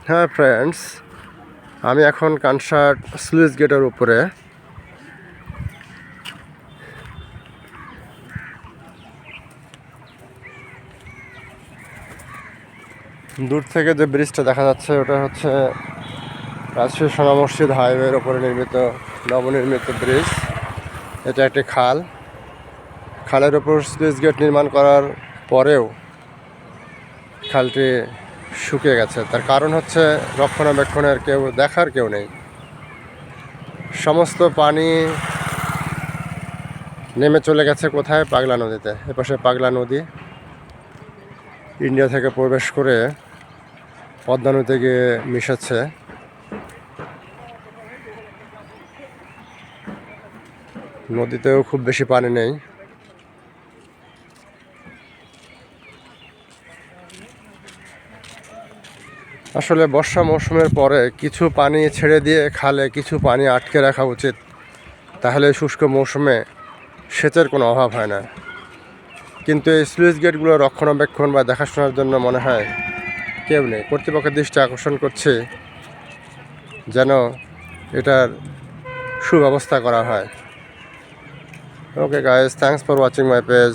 হ্যাঁ ফ্রেন্ডস, আমি এখন কানসাট স্লুইস গেটের উপরে। দূর থেকে যে ব্রিজটা দেখা যাচ্ছে ওটা হচ্ছে রাজশাহী সোনা মসজিদ হাইওয়ের ওপরে নির্মিত নবনির্মিত ব্রিজ। এটা একটি খাল। খালের ওপর স্লুইস গেট নির্মাণ করার পরেও খালটি শুকিয়ে গেছে। তার কারণ হচ্ছে রক্ষণাবেক্ষণের দেখার কেউ নেই। সমস্ত পানি নেমে চলে গেছে কোথায়? পাগলা নদীতে। এপাশে পাগলা নদী ইন্ডিয়া থেকে প্রবেশ করে পদ্মা নদীতে গিয়ে মিশেছে। নদীতেও খুব বেশি পানি নেই। আসলে বর্ষা মৌসুমের পরে কিছু পানি ছেড়ে দিয়ে খালে কিছু পানি আটকে রাখা উচিত, তাহলে শুষ্ক মৌসুমে সেচের কোনো অভাব হয় না। কিন্তু এই স্লুইস গেটগুলো রক্ষণাবেক্ষণ বা দেখাশোনার জন্য মনে হয় কেউ নেই। কর্তৃপক্ষের দৃষ্টি আকর্ষণ করছে যেন এটার সুব্যবস্থা করা হয়। Okay guys, thanks for watching my page.